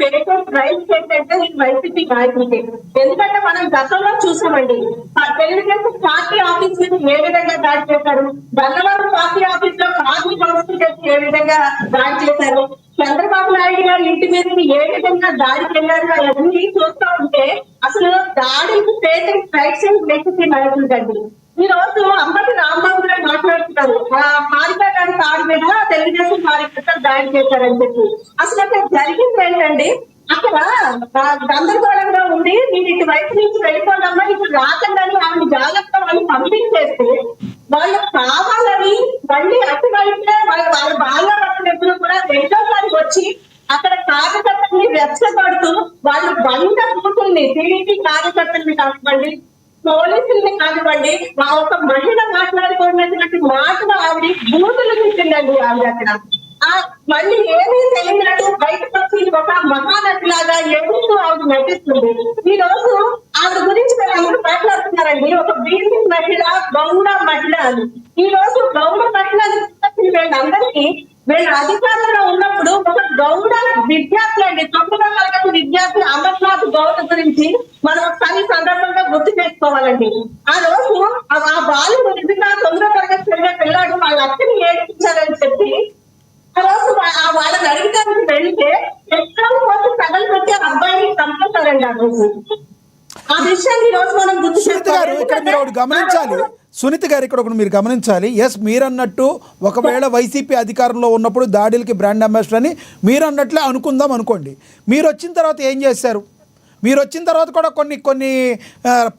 Patent rights ఏంటంటే ఈ YCP నాయకులకి. ఎందుకంటే మనం గతంలో చూసామండి, తెలుగుదేశం పార్టీ ఆఫీస్ నుంచి ఏ విధంగా దాడి చేశారు, గన్నవరం పార్టీ ఆఫీస్ లో కార్మిక వ్యవస్థ చేసి ఏ విధంగా దాడి చేశారు, చంద్రబాబు నాయుడు గారి ఇంటి మీదకి ఏ విధంగా దాడికి వెళ్ళారు, అవన్నీ చూస్తూ ఉంటే అసలు దాడికి పేటెంట్ రైట్స్ అండ్ వైసీపీ నాయకులకండి. ఈ రోజు అంబటి రాంబాబు గారు మాట్లాడుతున్నారు, హారిక గారి కారు మీద తెలుగుదేశం కార్యకర్తలు దాడి చేశారని చెప్పి. అసలు అక్కడ జరిగింది ఏంటండి, అక్కడ గందరగోళంగా ఉండి నేను ఇటువైపు నుంచి వెళ్ళిపోదమ్మా ఇప్పుడు రాకుండా ఆమె జాగ్రత్త వాళ్ళు పంపించేస్తే వాళ్ళు కావాలని మళ్ళీ అటువైపునే వాళ్ళ బాగా ఎప్పుడు కూడా రెండోసారి వచ్చి అక్కడ కార్యకర్తల్ని రెచ్చగొడుతూ వాళ్ళు 100 బూతుల్ని టీడీపీ కార్యకర్తల్ని కానివ్వండి, పోలీసుల్ని కానివ్వండి, మా ఒక మహిళ మాట్లాడుకున్నటువంటి మాటలు ఆవిడ బూతులు తిట్టిందండి ఆవిడ అక్కడ. మళ్ళీ ఏమీ తెలియనట్టు బయటకు వచ్చి ఒక మహానటిలాగా ఎదుగుతూ ఆవిడ నటిస్తుంది. ఈ రోజు ఆవిడ గురించి అందరూ మాట్లాడుతున్నారండి, ఒక బీసీ మహిళ, గౌడ మహిళ అని. ఈ రోజు గౌడ మహిళ వీళ్ళందరికీ వీళ్ళ అధికారంలో ఉన్నప్పుడు ఒక గౌడ విద్యార్థులు అండి, 9వ తరగతి విద్యార్థులు అమర్నాథ్ గౌడ గురించి మనం ఒకసారి సందర్భంగా గుర్తు చేసుకోవాలండి. ఆ రోజు ఆ బాలుడు నిజంగా 9వ తరగతి చదివే పిల్లాడు వాళ్ళ అక్కని ఏడిపించారని చెప్పి ఆ రోజు వాళ్ళని అడిగడానికి వెళ్తే ఎక్కడో పోతే సగలు పెట్టి అబ్బాయిని చంపుతారండి. ఆ రోజు ఆ విషయాన్ని ఈ రోజు మనం గుర్తు చేసుకోవాలి. సునీత గారు ఇక్కడ ఒకటి మీరు గమనించాలి. ఎస్, మీరన్నట్టు ఒకవేళ వైసీపీ అధికారంలో ఉన్నప్పుడు దాడులకి బ్రాండ్ అంబాసిడర్ అని మీరు అన్నట్లే అనుకుందాం అనుకోండి. మీరు వచ్చిన తర్వాత ఏం చేశారు? మీరు వచ్చిన తర్వాత కూడా కొన్ని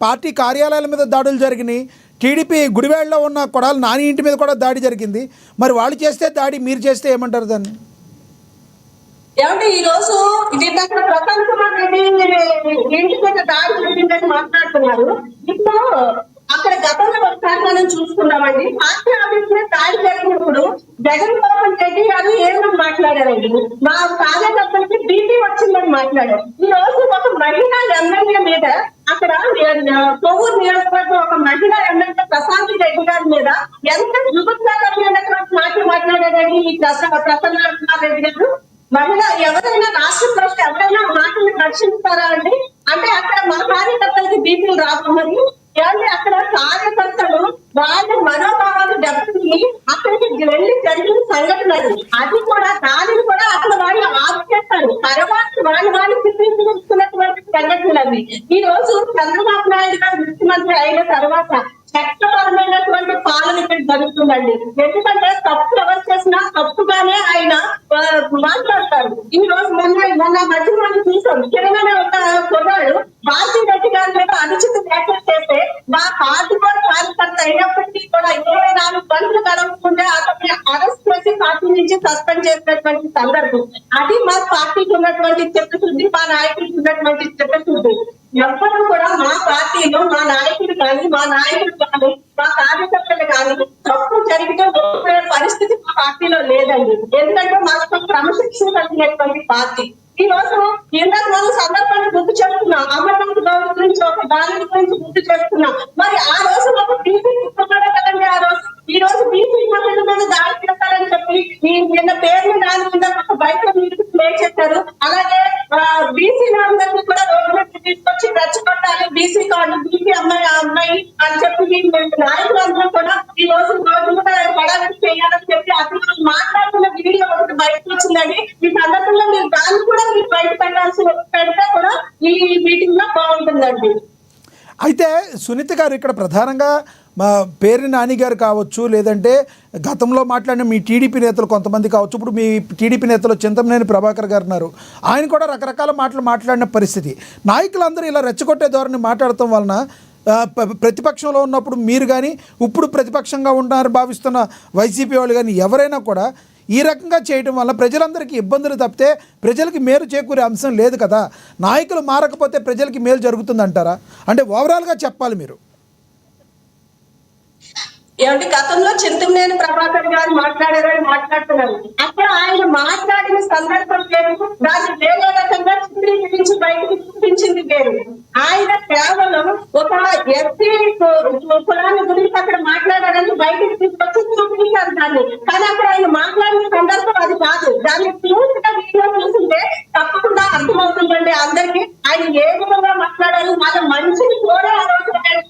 పార్టీ కార్యాలయాల మీద దాడులు జరిగినాయి. టీడీపీ గుడివాడలో ఉన్న కొడాలి నాని ఇంటి మీద కూడా దాడి జరిగింది. మరి వాళ్ళు చేస్తే దాడి, మీరు చేస్తే ఏమంటారు దాన్ని? ఏమంటే ఈ రోజు ప్రశాంత్ కుమార్ రెడ్డి ఇంటి మీద దాడి జరిగిందని మాట్లాడుతున్నారు. ఇప్పుడు అక్కడ గతంలో ఒకసారి మనం చూసుకున్నామండి, పార్టీ ఆఫీస్ మీద దాడి జరిగినప్పుడు జగన్మోహన్ రెడ్డి గారు ఏమని మాట్లాడారండి, మా కార్యకర్తలకి బీపీ వచ్చిందని మాట్లాడారు. ఈ రోజు ఒక మహిళా ఎమ్మెల్యే మీద అక్కడ కొవ్వూరు నియోజకవర్గం ఒక మహిళా ఎమ్మెల్యే ప్రశాంత్ రెడ్డి గారి మీద ఎంత జుగుత్సాకరమైనటువంటి మాటలు మాట్లాడారండి ఈ ప్రసన్న కుమార్ రెడ్డి గారు. మహిళ ఎవరైనా రాష్ట్ర ప్రభుత్వం ఎవరైనా మాటలు రక్షిస్తారా అండి? అంటే అక్కడ మా కార్యకర్తలకి బీపీలు రాకున్నది ఏమంటే అక్కడ కార్యకర్తలు వాళ్ళ మనోభావాలు దెబ్బతిని అక్కడికి వెళ్ళి జరిగిన సంఘటనలు, అది కూడా దానిని కూడా అక్కడ వాళ్ళు ఆఫ్ చేస్తారు. తర్వాత వాళ్ళు చిత్రీకరిస్తున్నటువంటి సంఘటనలు. ఈ రోజు చంద్రబాబు నాయుడు గారు ముఖ్యమంత్రి అయిన తర్వాత చట్టపరమైనటువంటి పాలన ఇక్కడ జరుగుతుందండి. ఎందుకంటే తప్పు ఎవరు చేసినా తప్పుగానే ఆయన మాట్లాడతారు. ఈ రోజు మొన్న మధ్య మనం చూసాం, కిరణ్ ఒక కుర్రాడు భారతీ రెడ్డి గారి మీద అనుచిత వ్యాఖ్యలు చేస్తే మా పార్టీ కూడా కార్యకర్త అయినప్పటికీ కూడా 24 గంటలు గడవకుండా అతన్ని అరెస్ట్ చేసి పార్టీ నుంచి సస్పెండ్ చేసినటువంటి సందర్భం. అది మా పార్టీకి ఉన్నటువంటి చిత్తశుద్ధి, మా నాయకుడికి ఉన్నటువంటి చిత్తశుద్ధి. ఎవ్వరూ కూడా మా పార్టీలో మా నాయకుడు కానీ, మా నాయకుడు కానీ, మా కార్యకర్తలు కానీ తప్పు జరిగితే పరిస్థితి మా పార్టీలో లేదండి. ఎందుకంటే మాకు క్రమశిక్షణ కలిగినటువంటి పార్టీ. ఈ రోజు ఇందాక మనం సందర్భాన్ని గుర్తు చేస్తున్నాం, అమర్నాథ్ గౌడ్ గురించి ఒక దాని గురించి గుర్తు చేస్తున్నాం. మరి ఆ రోజు ఒక బీసీ పుస్తకాలు కదండి. ఆ రోజు ఈ రోజు బీసీ మహిళల మీద దాడి చేస్తారని చెప్పి నిన్న పేర్లు దాని మీద ఒక బయట మీరు ప్లే చేశారు. అలాగే బీసీ అందరినీ కూడా రోడ్డు మీద తీసుకొచ్చి రెచ్చగొట్టాలి, బీసీ కార్డు, బీసీ అమ్మాయి అని చెప్పి నాయకులందరూ కూడా ఈ రోజు రోడ్డు మీద పడాలని చేయాలని చెప్పి అసలు మాట్లాడుతున్న వీడియో ఒకటి బయటకు వచ్చిందండి. ఈ సందర్భంలో మీరు దాన్ని కూడా మీరు బయట పెడితే కూడా ఈ మీటింగ్ లో బాగుంటుందండి. అయితే సునీత గారు ఇక్కడ ప్రధానంగా మా పేర్ని నాని గారు కావచ్చు, లేదంటే గతంలో మాట్లాడిన మీ టీడీపీ నేతలు కొంతమంది కావచ్చు, ఇప్పుడు మీ టీడీపీ నేతలు చింతమనేని ప్రభాకర్ గారు ఉన్నారు, ఆయన కూడా రకరకాల మాటలు మాట్లాడిన పరిస్థితి. నాయకులందరూ ఇలా రెచ్చగొట్టే ధోరణి మాట్లాడటం వలన ప్రతిపక్షంలో ఉన్నప్పుడు మీరు కానీ, ఇప్పుడు ప్రతిపక్షంగా ఉన్నారని భావిస్తున్న వైసీపీ వాళ్ళు కానీ ఎవరైనా కూడా ఈ రకంగా చేయడం వల్ల ప్రజలందరికీ ఇబ్బందులు తప్పితే ప్రజలకి మేలు చేకూరే అంశం లేదు కదా. నాయకులు మారకపోతే ప్రజలకి మేలు జరుగుతుందంటారా? అంటే ఓవరాల్గా చెప్పాలి మీరు. ఏమంటే గతంలో చింతమనేని ప్రభాకర్ గారు మాట్లాడారని మాట్లాడుతున్నారు. అక్కడ ఆయన మాట్లాడిన సందర్భం లేదు, దాన్ని వేరే రకంగా చిత్రీకరించి బయటకు చూపించింది వేరు. ఆయన కేవలం ఒక ఎస్సీ కులాన్ని గురించి అక్కడ మాట్లాడారని బయటకు తీసుకొచ్చి చూపించారు దాన్ని. కానీ అక్కడ ఆయన మాట్లాడిన సందర్భం అది కాదు. దాన్ని పూర్తిగా వీడియో చూస్తుంటే తప్పకుండా అర్థం అర్థమవుతుందండి అందరికి ఆయన ఏ విధంగా మాట్లాడారు, మన మంచిని కూడా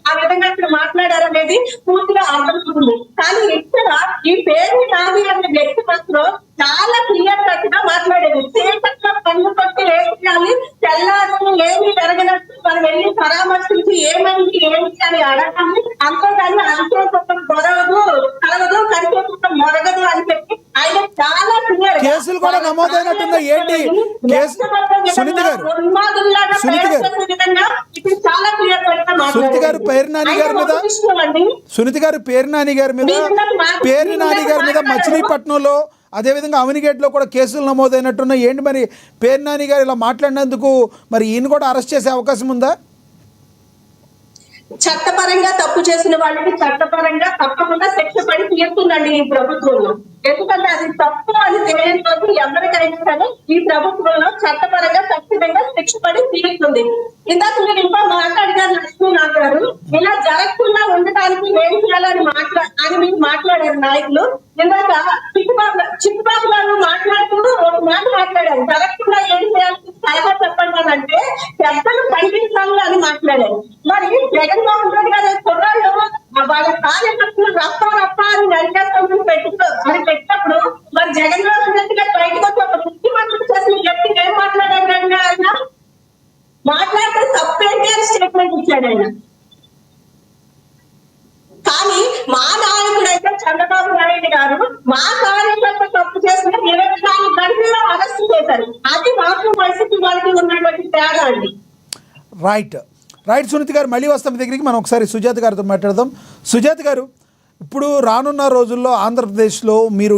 ఆ విధంగా ఇక్కడ మాట్లాడారు అనేది పూర్తిగా అర్థమవుతుంది. కానీ ఇక్కడ ఈ పేరు నాది అనే వ్యక్తి మాత్రం చాలా క్లియర్ కట్ గా మాట్లాడేది. చీకట్లో కన్ను కొట్టి వేసేయాలి, తెల్లారు ఏమి జరగనట్టు మనం వెళ్ళి పరామర్శించి ఏమైంది ఏంటి అని అడగాలి, అంతేగాని అంతేకొత్తం దొరకదు కలగదు కనిపించడం మొరగదు అని చెప్పి ఆయన చాలా క్లియర్. కేసులు కూడా నమోదైనట్టున్నాయి. ఏంటి కేసు సునీత గారు, సునీత గారు, ఇప్పుడు చాలా క్లియర్ కట్ గా సునీత గారు పేరు నాని గారి మీద, సునీత గారు పేరు నాని గారి మీద, పేరు నాని గారి మీద మచిలీపట్నంలో అదేవిధంగా అవినిగేట్లో కూడా కేసులు నమోదైనట్టున్నాయి. ఏంటి మరి పేరు నాని గారు ఇలా మాట్లాడినందుకు మరి ఈయన కూడా అరెస్ట్ చేసే అవకాశం ఉందా? చట్టపరంగా తప్పు చేసిన వాళ్ళకి చట్టపరంగా తప్పకుండా శిక్ష పడి తీరుతుందండి ఈ ప్రభుత్వంలో. ఎందుకంటే అది తప్పు అని తెలియని రోజు ఎవరికైనా సరే ఈ ప్రభుత్వంలో చట్టపరంగా ఖచ్చితంగా శిక్ష పడి తీరుతుంది. ఇందాక మీరు ఇంకా మాట్లాడినారు లక్ష్మీనాథ్ గారు, ఇలా జరగకుండా ఉండటానికి ఏం చేయాలని అని మీరు మాట్లాడారు నాయకులు. ఇందాక చిట్టుబాబు గారు మాట్లాడుతూ ఒక మాట మాట్లాడారు, జరగకుండా ఏం చేయాలని సలహా చెప్పండి అని అంటే పెద్దలు ఖండించాలి అని మాట్లాడారు. మరి జగన్మోహన్ రెడ్డి గారు కుర్రాళ్ళు వాళ్ళ కార్యకర్తలు రప్ప అని నరికేస్తామని పెట్టినప్పుడు మరి జగన్మోహన్ రెడ్డి గారు బయటకు వచ్చి ఒక ముఖ్యమంత్రి చేసిన వ్యక్తి ఏం మాట్లాడారు? ఆయన మాట్లాడితే తప్పేంటి అని స్టేట్మెంట్ ఇచ్చాడు ఆయన. కానీ మా నాయకుడు అయితే చంద్రబాబు నాయుడు గారు మా కార్యకర్త తప్పు చేసిన 24 గంటల్లో అరెస్ట్ చేశారు. అది మాకు పరిస్థితి వాళ్ళకి ఉన్నటువంటి తేడా అండి. రైట్ రైట్ సునీత గారు, మళ్ళీ వస్తాం మీ దగ్గరికి. మనం ఒకసారి సుజాత గారితో మాట్లాడదాం. సుజాత గారు, ఇప్పుడు రానున్న రోజుల్లో ఆంధ్రప్రదేశ్లో మీరు